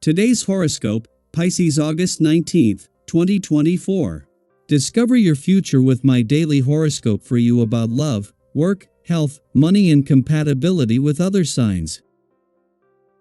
Today's horoscope, Pisces August 19th, 2024. Discover your future with my daily horoscope for you about love, work, health, money and compatibility with other signs.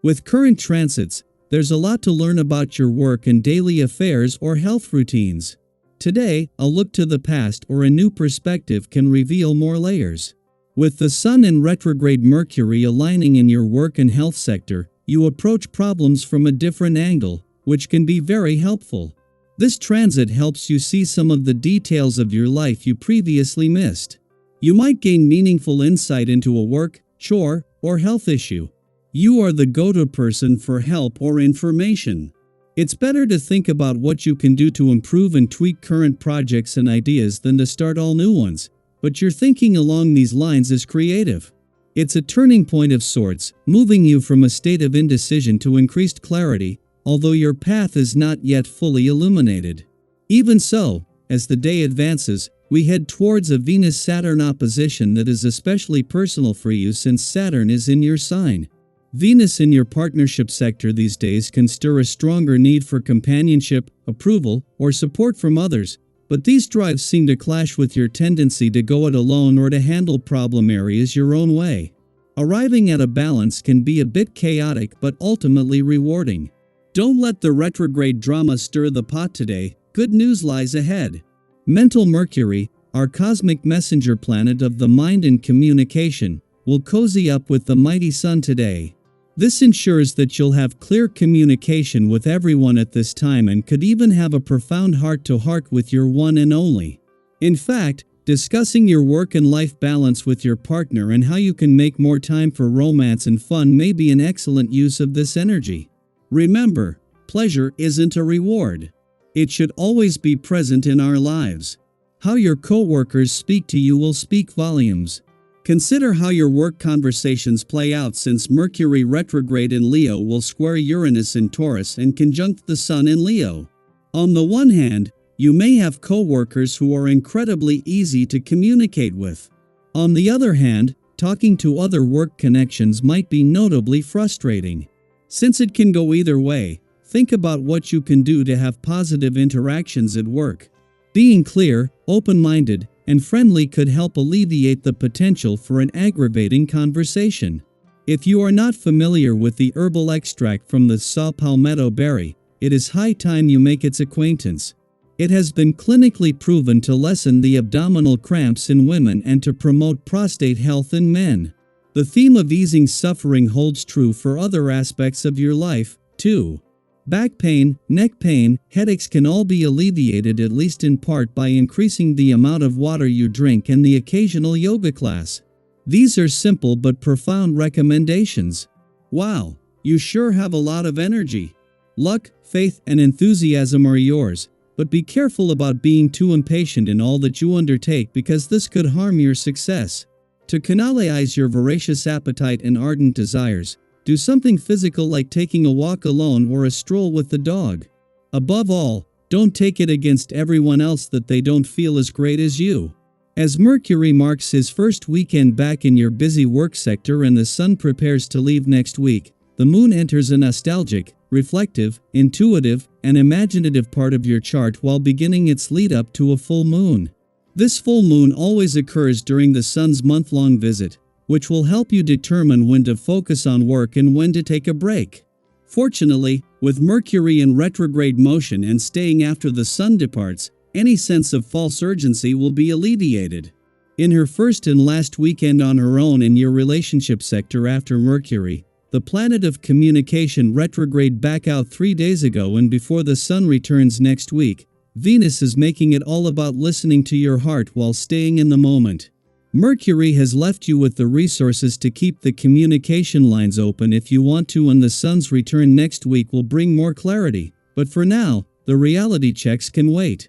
With current transits, there's a lot to learn about your work and daily affairs or health routines. Today, a look to the past or a new perspective can reveal more layers. With the Sun and retrograde Mercury aligning in your work and health sector, you approach problems from a different angle, which can be very helpful. This transit helps you see some of the details of your life you previously missed. You might gain meaningful insight into a work, chore, or health issue. You are the go-to person for help or information. It's better to think about what you can do to improve and tweak current projects and ideas than to start all new ones, but your thinking along these lines is creative. It's a turning point of sorts, moving you from a state of indecision to increased clarity, although your path is not yet fully illuminated. Even so, as the day advances, we head towards a Venus-Saturn opposition that is especially personal for you since Saturn is in your sign. Venus in your partnership sector these days can stir a stronger need for companionship, approval, or support from others, but these drives seem to clash with your tendency to go it alone or to handle problem areas your own way. Arriving at a balance can be a bit chaotic but ultimately rewarding. Don't let the retrograde drama stir the pot today, good news lies ahead. Mental Mercury, our cosmic messenger planet of the mind and communication, will cozy up with the mighty Sun today. This ensures that you'll have clear communication with everyone at this time and could even have a profound heart-to-heart with your one and only. In fact, discussing your work and life balance with your partner and how you can make more time for romance and fun may be an excellent use of this energy. Remember, pleasure isn't a reward. It should always be present in our lives. How your co-workers speak to you will speak volumes. Consider how your work conversations play out since Mercury retrograde in Leo will square Uranus in Taurus and conjunct the Sun in Leo. On the one hand, you may have co-workers who are incredibly easy to communicate with. On the other hand, talking to other work connections might be notably frustrating. Since it can go either way, think about what you can do to have positive interactions at work. Being clear, open-minded, and friendly could help alleviate the potential for an aggravating conversation. If you are not familiar with the herbal extract from the saw palmetto berry, it is high time you make its acquaintance. It has been clinically proven to lessen the abdominal cramps in women and to promote prostate health in men. The theme of easing suffering holds true for other aspects of your life, too. Back pain, neck pain, headaches can all be alleviated at least in part by increasing the amount of water you drink and the occasional yoga class. These are simple but profound recommendations. Wow, you sure have a lot of energy. Luck, faith, and enthusiasm are yours, but be careful about being too impatient in all that you undertake because this could harm your success. To canalize your voracious appetite and ardent desires, do something physical like taking a walk alone or a stroll with the dog. Above all, don't take it against everyone else that they don't feel as great as you. As Mercury marks his first weekend back in your busy work sector and the Sun prepares to leave next week, the Moon enters a nostalgic, reflective, intuitive, and imaginative part of your chart while beginning its lead up to a full moon. This full moon always occurs during the Sun's month-long visit, which will help you determine when to focus on work and when to take a break. Fortunately, with Mercury in retrograde motion and staying after the Sun departs, any sense of false urgency will be alleviated. In her first and last weekend on her own in your relationship sector after Mercury, the planet of communication retrograde back out 3 days ago and before the Sun returns next week, Venus is making it all about listening to your heart while staying in the moment. Mercury has left you with the resources to keep the communication lines open if you want to, and the Sun's return next week will bring more clarity, but for now, the reality checks can wait.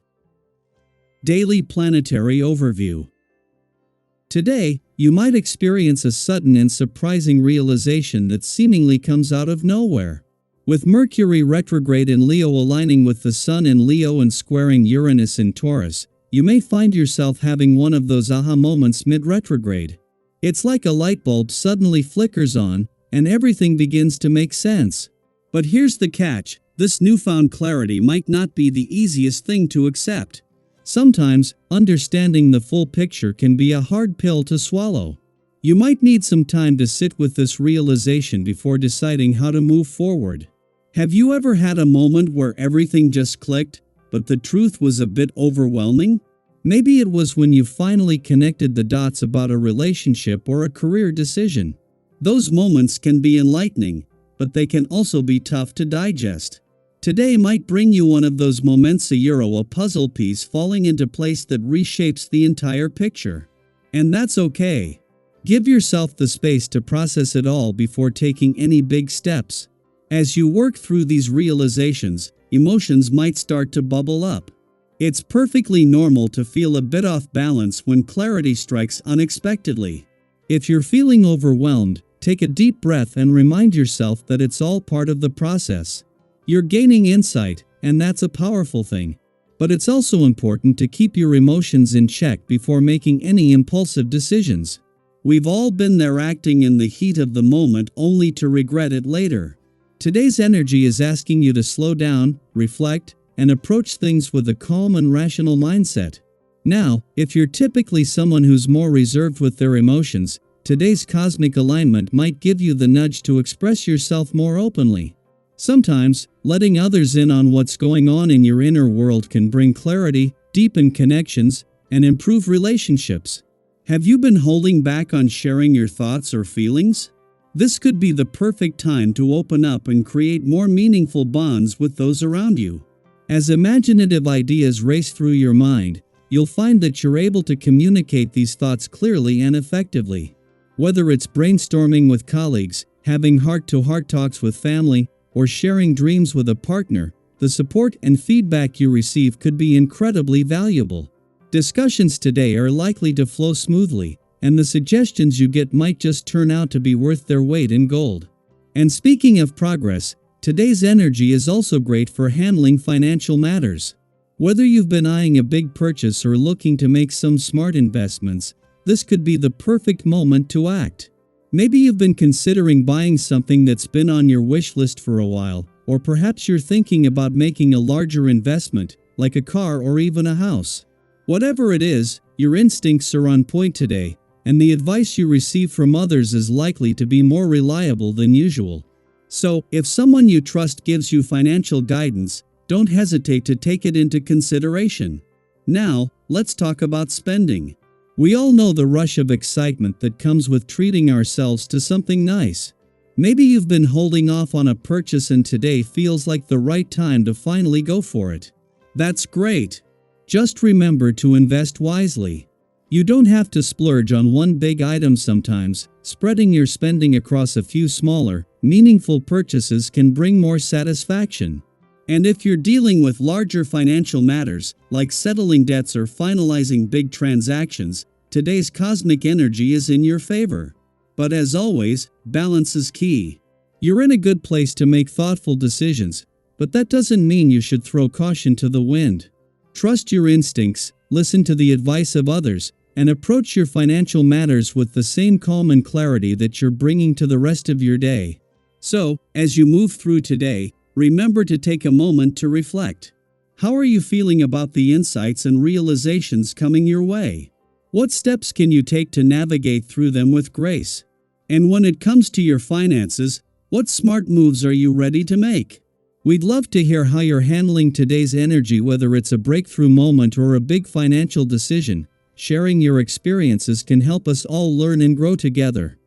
Daily Planetary Overview. Today, you might experience a sudden and surprising realization that seemingly comes out of nowhere. With Mercury retrograde in Leo aligning with the Sun in Leo and squaring Uranus in Taurus, you may find yourself having one of those aha moments mid-retrograde. It's like a light bulb suddenly flickers on, and everything begins to make sense. But here's the catch: this newfound clarity might not be the easiest thing to accept. Sometimes, understanding the full picture can be a hard pill to swallow. You might need some time to sit with this realization before deciding how to move forward. Have you ever had a moment where everything just clicked, but the truth was a bit overwhelming? Maybe it was when you finally connected the dots about a relationship or a career decision. Those moments can be enlightening, but they can also be tough to digest. Today might bring you one of those moments, a puzzle piece falling into place that reshapes the entire picture. And that's okay. Give yourself the space to process it all before taking any big steps. As you work through these realizations, emotions might start to bubble up. It's perfectly normal to feel a bit off balance when clarity strikes unexpectedly. If you're feeling overwhelmed, take a deep breath and remind yourself that it's all part of the process. You're gaining insight, and that's a powerful thing. But it's also important to keep your emotions in check before making any impulsive decisions. We've all been there, acting in the heat of the moment only to regret it later. Today's energy is asking you to slow down, reflect, and approach things with a calm and rational mindset. Now, if you're typically someone who's more reserved with their emotions, today's cosmic alignment might give you the nudge to express yourself more openly. Sometimes, letting others in on what's going on in your inner world can bring clarity, deepen connections, and improve relationships. Have you been holding back on sharing your thoughts or feelings? This could be the perfect time to open up and create more meaningful bonds with those around you. As imaginative ideas race through your mind, you'll find that you're able to communicate these thoughts clearly and effectively. Whether it's brainstorming with colleagues, having heart-to-heart talks with family, or sharing dreams with a partner, the support and feedback you receive could be incredibly valuable. Discussions today are likely to flow smoothly, and the suggestions you get might just turn out to be worth their weight in gold. And speaking of progress, today's energy is also great for handling financial matters. Whether you've been eyeing a big purchase or looking to make some smart investments, this could be the perfect moment to act. Maybe you've been considering buying something that's been on your wish list for a while, or perhaps you're thinking about making a larger investment, like a car or even a house. Whatever it is, your instincts are on point today, and the advice you receive from others is likely to be more reliable than usual. So, if someone you trust gives you financial guidance, don't hesitate to take it into consideration. Now, let's talk about spending. We all know the rush of excitement that comes with treating ourselves to something nice. Maybe you've been holding off on a purchase and today feels like the right time to finally go for it. That's great. Just remember to invest wisely. You don't have to splurge on one big item sometimes. Spreading your spending across a few smaller, meaningful purchases can bring more satisfaction. And if you're dealing with larger financial matters, like settling debts or finalizing big transactions, today's cosmic energy is in your favor. But as always, balance is key. You're in a good place to make thoughtful decisions, but that doesn't mean you should throw caution to the wind. Trust your instincts, listen to the advice of others, and approach your financial matters with the same calm and clarity that you're bringing to the rest of your day. So, as you move through today, remember to take a moment to reflect. How are you feeling about the insights and realizations coming your way? What steps can you take to navigate through them with grace? And when it comes to your finances, what smart moves are you ready to make? We'd love to hear how you're handling today's energy, whether it's a breakthrough moment or a big financial decision. Sharing your experiences can help us all learn and grow together.